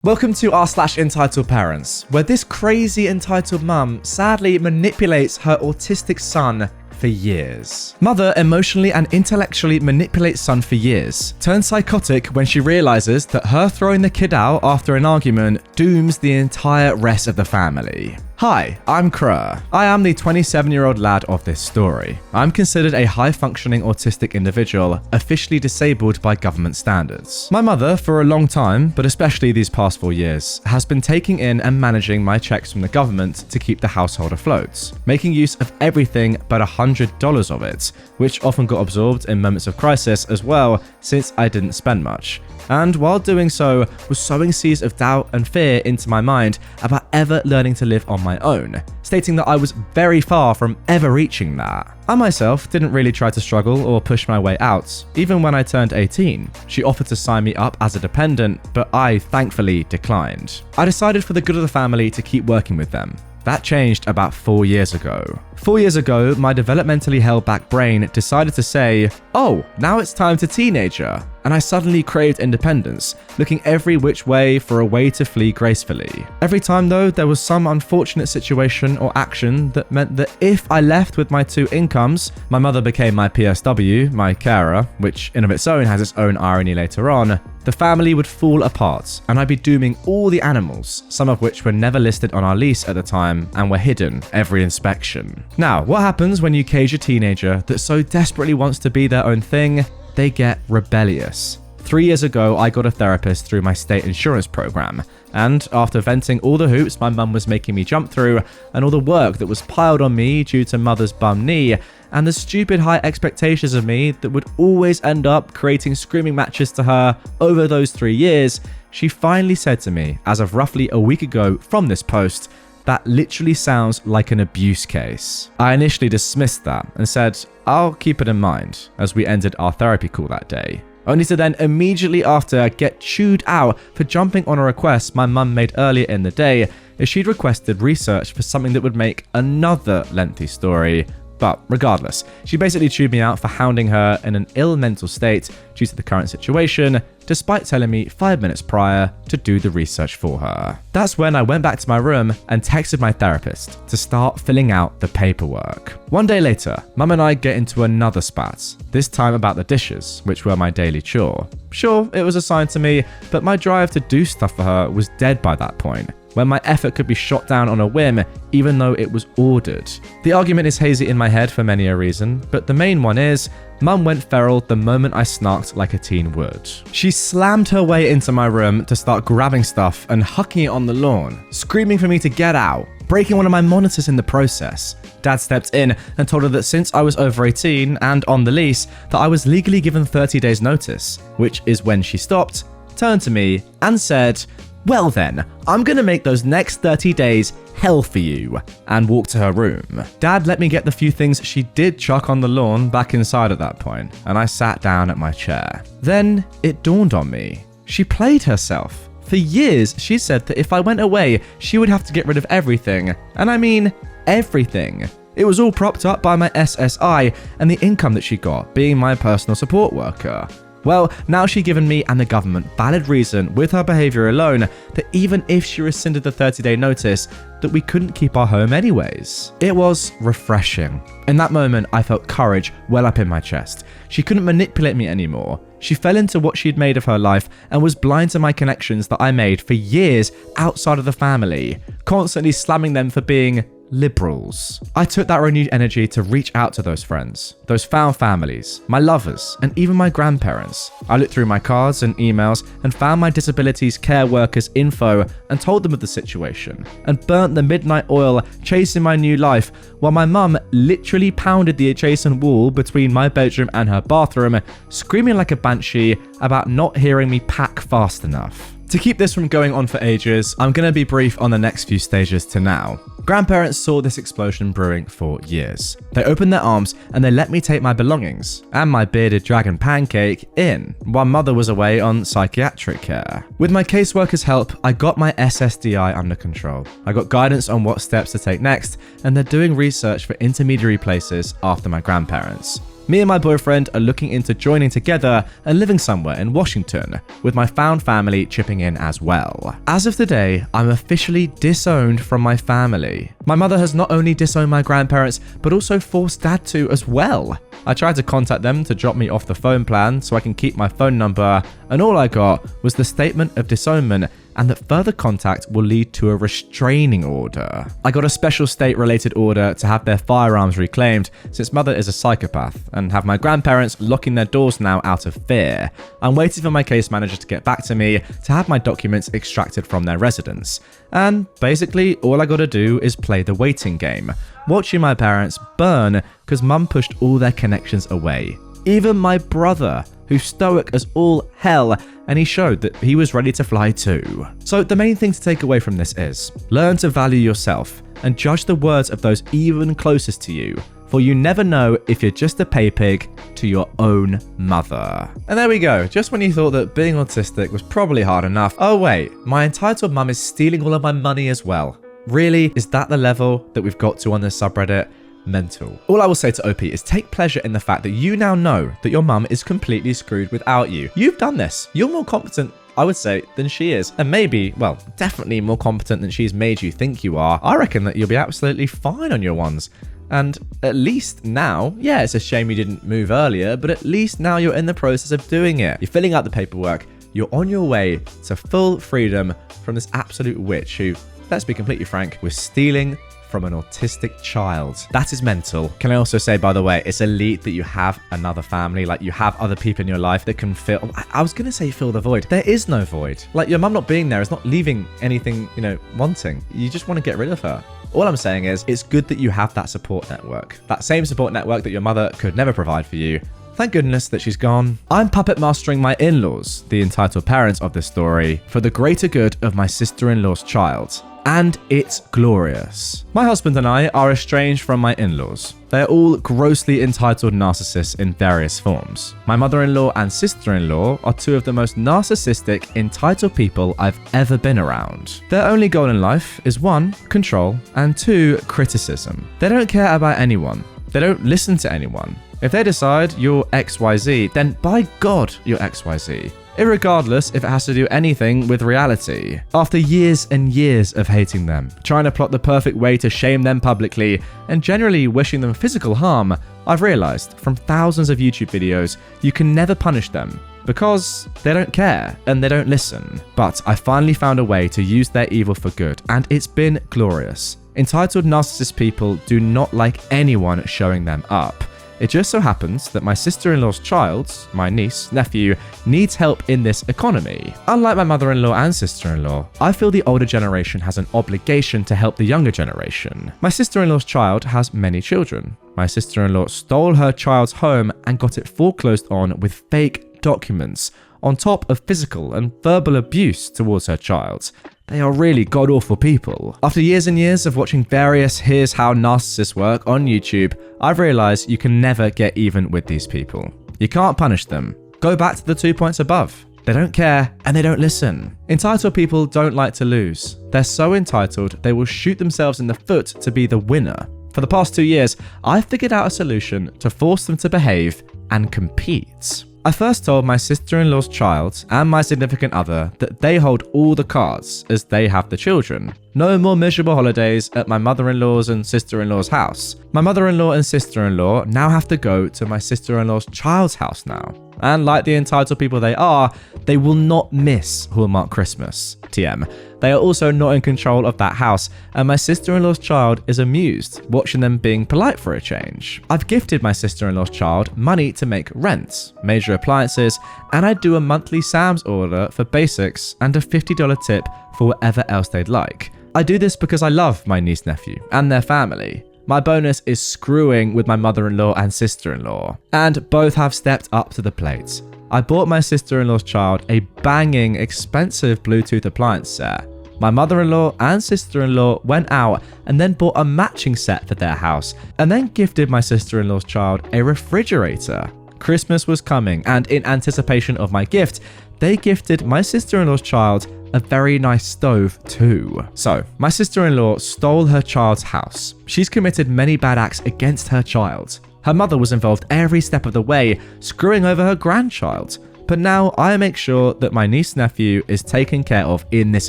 Welcome to r/EntitledParents, where this crazy entitled mum sadly manipulates her autistic son for years. Mother emotionally and intellectually manipulates son for years, turns psychotic when she realizes that her throwing the kid out after an argument dooms the entire rest of the family. Hi, I'm Krur. I am the 27-year-old lad of this story. I'm considered a high-functioning autistic individual, officially disabled by government standards. My mother, for a long time, but especially these past 4 years, has been taking in and managing my checks from the government to keep the household afloat, making use of everything but $100 of it, which often got absorbed in moments of crisis as well, since I didn't spend much. And while doing so, was sowing seeds of doubt and fear into my mind about ever learning to live on my own, stating that I was very far from ever reaching that. I myself didn't really try to struggle or push my way out, even when I turned 18. She offered to sign me up as a dependent, but I thankfully declined. I decided for the good of the family to keep working with them. That changed about 4 years ago. 4 years ago, my developmentally held back brain decided to say, oh, now it's time to teenager. And I suddenly craved independence, looking every which way for a way to flee gracefully. Every time though, there was some unfortunate situation or action that meant that if I left with my 2 incomes, my mother became my PSW, my carer, which in of its own has its own irony later on, the family would fall apart and I'd be dooming all the animals, some of which were never listed on our lease at the time and were hidden every inspection. Now, what happens when you cage a teenager that so desperately wants to be their own thing? They get rebellious. 3 years ago, I got a therapist through my state insurance program, and after venting all the hoops my mum was making me jump through, and all the work that was piled on me due to mother's bum knee, and the stupid high expectations of me that would always end up creating screaming matches to her over those 3 years, she finally said to me, as of roughly a week ago from this post, that literally sounds like an abuse case. I initially dismissed that and said, I'll keep it in mind, as we ended our therapy call that day. Only to then immediately after get chewed out for jumping on a request my mum made earlier in the day, as she'd requested research for something that would make another lengthy story. But regardless, she basically chewed me out for hounding her in an ill mental state due to the current situation, despite telling me 5 minutes prior to do the research for her. That's when I went back to my room and texted my therapist to start filling out the paperwork. 1 day later, Mum and I get into another spat, this time about the dishes, which were my daily chore. Sure, it was assigned to me, but my drive to do stuff for her was dead by that point, when my effort could be shot down on a whim, even though it was ordered. The argument is hazy in my head for many a reason, but the main one is, Mum went feral the moment I snarked like a teen would. She slammed her way into my room to start grabbing stuff and hucking it on the lawn, screaming for me to get out, breaking one of my monitors in the process. Dad stepped in and told her that since I was over 18 and on the lease, that I was legally given 30 days notice, which is when she stopped, turned to me and said, well then, I'm gonna make those next 30 days hell for you, and walked to her room. Dad let me get the few things she did chuck on the lawn back inside at that point, and I sat down at my chair. Then it dawned on me. She played herself. For years, she said that if I went away, she would have to get rid of everything, and I mean everything. It was all propped up by my SSI and the income that she got, being my personal support worker. Well, now she'd given me and the government valid reason with her behaviour alone that even if she rescinded the 30-day notice, that we couldn't keep our home anyways. It was refreshing. In that moment, I felt courage well up in my chest. She couldn't manipulate me anymore. She fell into what she'd made of her life and was blind to my connections that I made for years outside of the family, constantly slamming them for being liberals. I took that renewed energy to reach out to those friends, those found families, my lovers, and even my grandparents. I looked through my cards and emails and found my disabilities care workers' info and told them of the situation, and burnt the midnight oil chasing my new life while my mum literally pounded the adjacent wall between my bedroom and her bathroom, screaming like a banshee about not hearing me pack fast enough. To keep this from going on for ages, I'm going to be brief on the next few stages to now. Grandparents saw this explosion brewing for years. They opened their arms and they let me take my belongings and my bearded dragon pancake in while mother was away on psychiatric care. With my caseworker's help, I got my SSDI under control. I got guidance on what steps to take next, and they're doing research for intermediary places after my grandparents. Me and my boyfriend are looking into joining together and living somewhere in Washington, with my found family chipping in as well. As of today, I'm officially disowned from my family. My mother has not only disowned my grandparents, but also forced dad to as well. I tried to contact them to drop me off the phone plan so I can keep my phone number, and all I got was the statement of disownment and that further contact will lead to a restraining order. I got a special state-related order to have their firearms reclaimed since mother is a psychopath, and have my grandparents locking their doors now out of fear. I'm waiting for my case manager to get back to me to have my documents extracted from their residence. And basically, all I gotta do is play the waiting game, watching my parents burn because mum pushed all their connections away. Even my brother, who's stoic as all hell, and he showed that he was ready to fly too. So the main thing to take away from this is, learn to value yourself and judge the words of those even closest to you, for you never know if you're just a pay pig to your own mother. And there we go, just when you thought that being autistic was probably hard enough, oh wait, my entitled mum is stealing all of my money as well. Really? Is that the level that we've got to on this subreddit? Mental. All I will say to OP is take pleasure in the fact that you now know that your mum is completely screwed without you. You've done this. You're more competent, I would say, than she is. And maybe, well, definitely more competent than she's made you think you are. I reckon that you'll be absolutely fine on your ones. And at least now, yeah, it's a shame you didn't move earlier, but at least now you're in the process of doing it. You're filling out the paperwork. You're on your way to full freedom from this absolute witch who, let's be completely frank, was stealing from an autistic child. That is mental. Can I also say, by the way, it's elite that you have another family, like you have other people in your life that can fill, I was gonna say fill the void. There is no void. Like your mum not being there is not leaving anything, wanting. You just want to get rid of her. All I'm saying is, it's good that you have that support network. That same support network that your mother could never provide for you. Thank goodness that she's gone. I'm puppet mastering my in-laws, the entitled parents of this story, for the greater good of my sister-in-law's child. And it's glorious. My husband and I are estranged from my in-laws. They're all grossly entitled narcissists in various forms. My mother-in-law and sister-in-law are two of the most narcissistic, entitled people I've ever been around. Their only goal in life is 1, control, and 2, criticism. They don't care about anyone. They don't listen to anyone. If they decide you're XYZ, then by God, you're XYZ. Irregardless if it has to do anything with reality. After years and years of hating them, trying to plot the perfect way to shame them publicly, and generally wishing them physical harm, I've realized from thousands of YouTube videos, you can never punish them because they don't care and they don't listen. But I finally found a way to use their evil for good, and it's been glorious. Entitled narcissist people do not like anyone showing them up. It just so happens that my sister-in-law's child, my niece, nephew, needs help in this economy. Unlike my mother-in-law and sister-in-law, I feel the older generation has an obligation to help the younger generation. My sister-in-law's child has many children. My sister-in-law stole her child's home and got it foreclosed on with fake documents, on top of physical and verbal abuse towards her child. They are really god-awful people. After years and years of watching various Here's How Narcissists Work on YouTube, I've realized you can never get even with these people. You can't punish them. Go back to the 2 points above. They don't care and they don't listen. Entitled people don't like to lose. They're so entitled, they will shoot themselves in the foot to be the winner. For the past 2 years, I've figured out a solution to force them to behave and compete. I first told my sister-in-law's child and my significant other that they hold all the cards as they have the children. No more miserable holidays at my mother-in-law's and sister-in-law's house. My mother-in-law and sister-in-law now have to go to my sister-in-law's child's house now. And like the entitled people they are, they will not miss Hallmark Christmas. TM. They are also not in control of that house, and my sister-in-law's child is amused, watching them being polite for a change. I've gifted my sister-in-law's child money to make rent, major appliances, and I do a monthly Sam's order for basics and a $50 tip for whatever else they'd like. I do this because I love my niece-nephew and their family. My bonus is screwing with my mother-in-law and sister-in-law, and both have stepped up to the plate. I bought my sister-in-law's child a banging, expensive Bluetooth appliance set. My mother-in-law and sister-in-law went out and then bought a matching set for their house, and then gifted my sister-in-law's child a refrigerator. Christmas was coming, and in anticipation of my gift, they gifted my sister-in-law's child a very nice stove too. So, my sister-in-law stole her child's house. She's committed many bad acts against her child. Her mother was involved every step of the way, screwing over her grandchild. But now I make sure that my niece-nephew is taken care of in this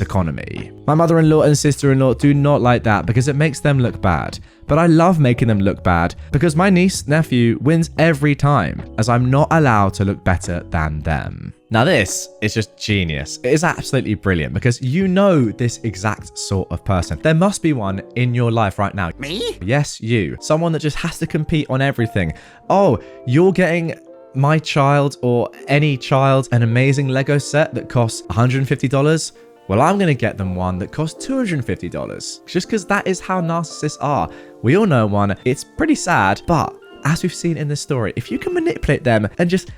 economy. My mother-in-law and sister-in-law do not like that because it makes them look bad. But I love making them look bad because my niece-nephew wins every time, as I'm not allowed to look better than them. Now this is just genius. It is absolutely brilliant because you know this exact sort of person. There must be one in your life right now. Me? Yes, you. Someone that just has to compete on everything. Oh, you're getting my child or any child an amazing Lego set that costs $150. Well, I'm going to get them one that costs $250. Just because that is how narcissists are. We all know one. It's pretty sad, but as we've seen in this story, if you can manipulate them and just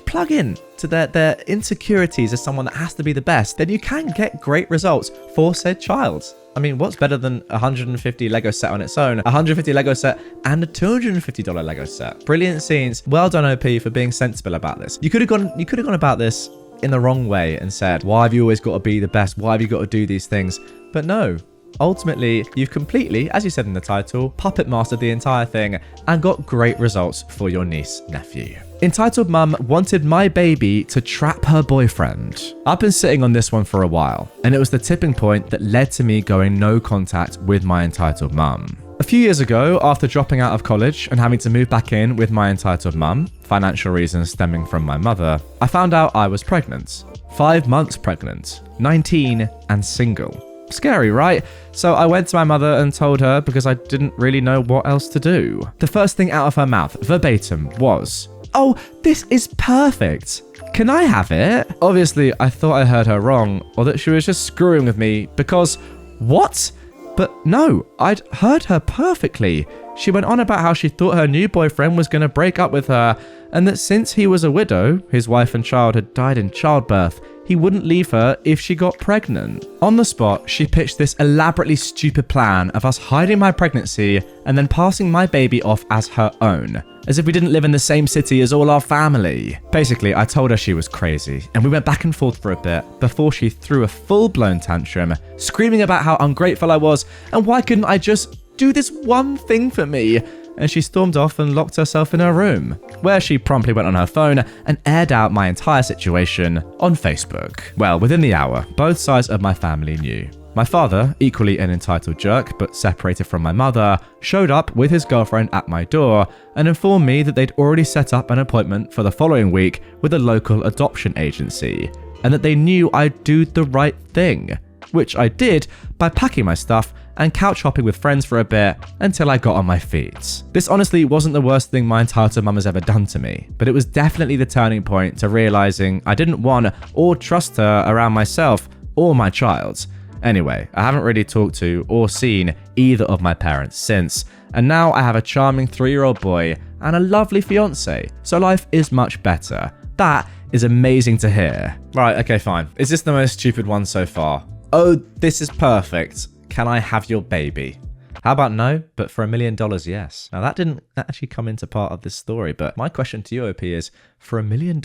plug in to their insecurities as someone that has to be the best, then you can get great results for said child. I mean, what's better than a $150 Lego set on its own, a $150 Lego set and a $250 Lego set? Brilliant scenes. Well done, OP, for being sensible about this. You could have gone about this in the wrong way and said, why have you always got to be the best? Why have you got to do these things? But no. Ultimately, you've completely, as you said in the title, puppet mastered the entire thing and got great results for your niece-nephew. Entitled Mum wanted my baby to trap her boyfriend. I've been sitting on this one for a while, and it was the tipping point that led to me going no contact with my entitled mum. A few years ago, after dropping out of college and having to move back in with my entitled mum, financial reasons stemming from my mother, I found out I was pregnant. 5 months pregnant, 19 and single. Scary, right? So I went to my mother and told her because I didn't really know what else to do. The first thing out of her mouth, verbatim, was, "Oh, this is perfect. Can I have it?" Obviously, I thought I heard her wrong or that she was just screwing with me because, what? But no, I'd heard her perfectly. She went on about how she thought her new boyfriend was going to break up with her and that since he was a widow, his wife and child had died in childbirth, he wouldn't leave her if she got pregnant. On the spot, she pitched this elaborately stupid plan of us hiding my pregnancy and then passing my baby off as her own, as if we didn't live in the same city as all our family. Basically, I told her she was crazy, and we went back and forth for a bit before she threw a full-blown tantrum, screaming about how ungrateful I was and why couldn't I just do this one thing for me? And she stormed off and locked herself in her room, where she promptly went on her phone and aired out my entire situation on Facebook. Well, within the hour, both sides of my family knew. My father, equally an entitled jerk but separated from my mother, showed up with his girlfriend at my door and informed me that they'd already set up an appointment for the following week with a local adoption agency, and that they knew I'd do the right thing, which I did by packing my stuff and couch hopping with friends for a bit until I got on my feet. This honestly wasn't the worst thing my entitled mum has ever done to me, but it was definitely the turning point to realizing I didn't want or trust her around myself or my child. Anyway, I haven't really talked to or seen either of my parents since, and now I have a charming 3-year-old boy and a lovely fiance, so life is much better. That is amazing to hear. Right, okay, fine. Is this the most stupid one so far? Oh, this is perfect. Can I have your baby? How about no, but for $1 million, yes. Now that didn't actually come into part of this story, but my question to you, OP, is for $1 million,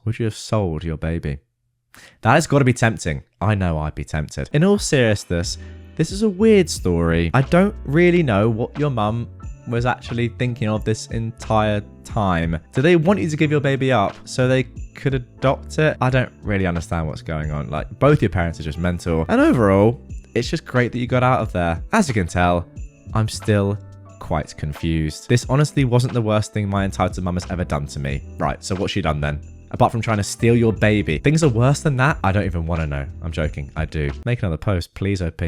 would you have sold your baby? That has got to be tempting. I know I'd be tempted. In all seriousness, this is a weird story. I don't really know what your mum was actually thinking of this entire time. Do they want you to give your baby up so they could adopt it? I don't really understand what's going on. Like, both your parents are just mental. And overall, it's just great that you got out of there. As you can tell, I'm still quite confused. This honestly wasn't the worst thing my entitled mum has ever done to me. Right, so what's she done then? Apart from trying to steal your baby. Things are worse than that? I don't even want to know. I'm joking. I do. Make another post, please, OP.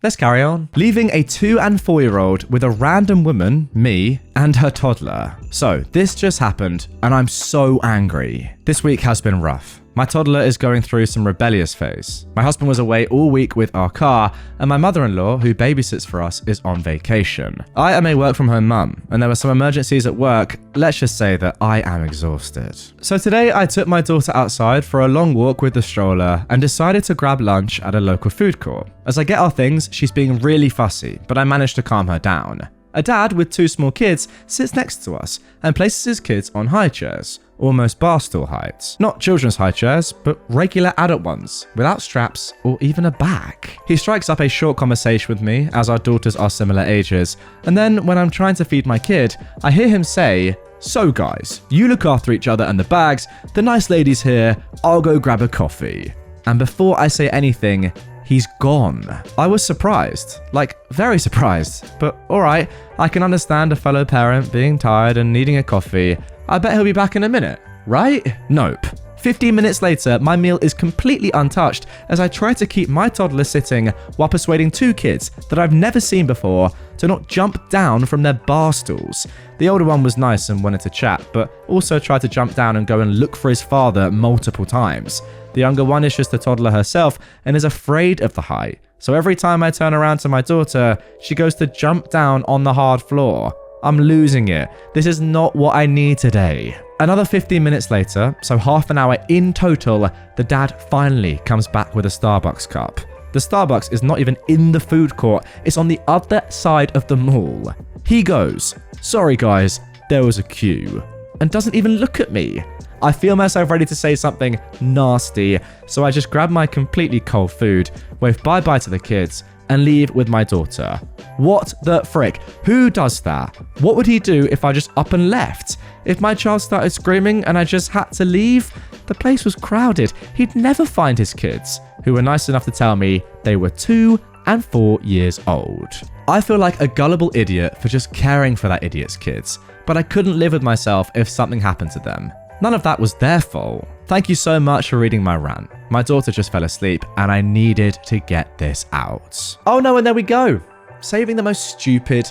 Let's carry on. Leaving a 2- and 4-year-old with a random woman, me, and her toddler. So, this just happened, and I'm so angry. This week has been rough. My toddler is going through some rebellious phase. My husband was away all week with our car, and my mother-in-law, who babysits for us, is on vacation. I am a work-from-home mum, and there were some emergencies at work. Let's just say that I am exhausted. So today, I took my daughter outside for a long walk with the stroller and decided to grab lunch at a local food court. As I get our things, she's being really fussy, but I managed to calm her down. A dad with 2 small kids sits next to us and places his kids on high chairs, almost bar stool height. Not children's high chairs, but regular adult ones, without straps or even a back. He strikes up a short conversation with me, as our daughters are similar ages, and then when I'm trying to feed my kid, I hear him say, "So guys, you look after each other and the bags, the nice lady's here, I'll go grab a coffee." And before I say anything, he's gone. I was surprised, like very surprised, but alright, I can understand a fellow parent being tired and needing a coffee. I bet he'll be back in a minute, right? Nope. 15 minutes later, my meal is completely untouched as I try to keep my toddler sitting while persuading two kids that I've never seen before to not jump down from their bar stools. The older one was nice and wanted to chat, but also tried to jump down and go and look for his father multiple times. The younger one is just a toddler herself and is afraid of the height. So every time I turn around to my daughter, she goes to jump down on the hard floor. I'm losing it. This is not what I need today. Another 15 minutes later, so half an hour in total, the dad finally comes back with a Starbucks cup. The Starbucks is not even in the food court, it's on the other side of the mall. He goes, "Sorry guys, there was a queue," and doesn't even look at me. I feel myself ready to say something nasty, so I just grab my completely cold food, wave bye-bye to the kids, and leave with my daughter. What the frick? Who does that? What would he do if I just up and left? If my child started screaming and I just had to leave? The place was crowded. He'd never find his kids, who were nice enough to tell me they were 2 and 4 years old. I feel like a gullible idiot for just caring for that idiot's kids, but I couldn't live with myself if something happened to them. None of that was their fault. Thank you so much for reading my rant. My daughter just fell asleep and I needed to get this out. Oh no, and there we go. Saving the most stupid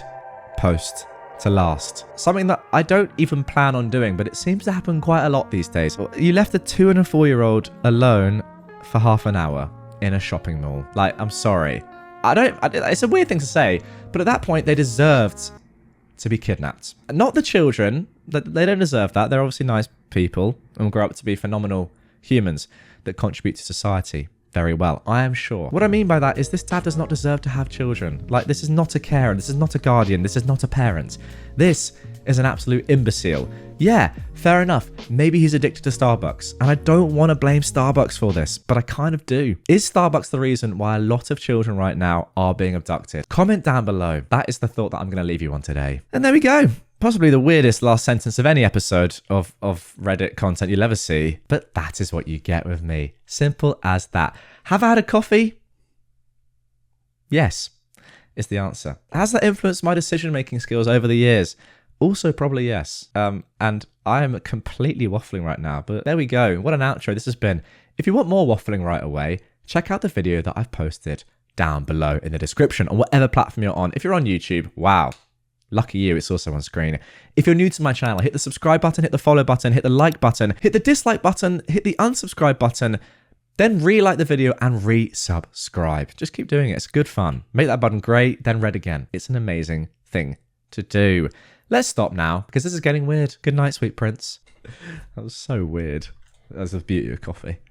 post to last. Something that I don't even plan on doing, but it seems to happen quite a lot these days. You left a 2 and a 4-year-old alone for half an hour in a shopping mall. Like, I'm sorry. It's a weird thing to say, but at that point they deserved to be kidnapped. Not the children. They don't deserve that. They're obviously nice people and will grow up to be phenomenal humans that contribute to society very well, I am sure. What I mean by that is this dad does not deserve to have children. Like, this is not a carer, this is not a guardian, this is not a parent. This is an absolute imbecile. Yeah, fair enough. Maybe he's addicted to Starbucks, and I don't want to blame Starbucks for this, but I kind of do. Is Starbucks the reason why a lot of children right now are being abducted? Comment down below. That is the thought that I'm going to leave you on today. And there we go. Possibly the weirdest last sentence of any episode of Reddit content you'll ever see, but that is what you get with me. Simple as that. Have I had a coffee? Yes, is the answer. Has that influenced my decision-making skills over the years? Also probably yes. And I am completely waffling right now, but there we go. What an outro this has been. If you want more waffling right away, check out the video that I've posted down below in the description on whatever platform you're on. If you're on YouTube, wow. Lucky you, it's also on screen. If you're new to my channel, hit the subscribe button, hit the follow button, hit the like button, hit the dislike button, hit the unsubscribe button, then re-like the video and re-subscribe. Just keep doing it, it's good fun. Make that button great, then red again. It's an amazing thing to do. Let's stop now, because this is getting weird. Good night, sweet prince. That was so weird. That's the beauty of coffee.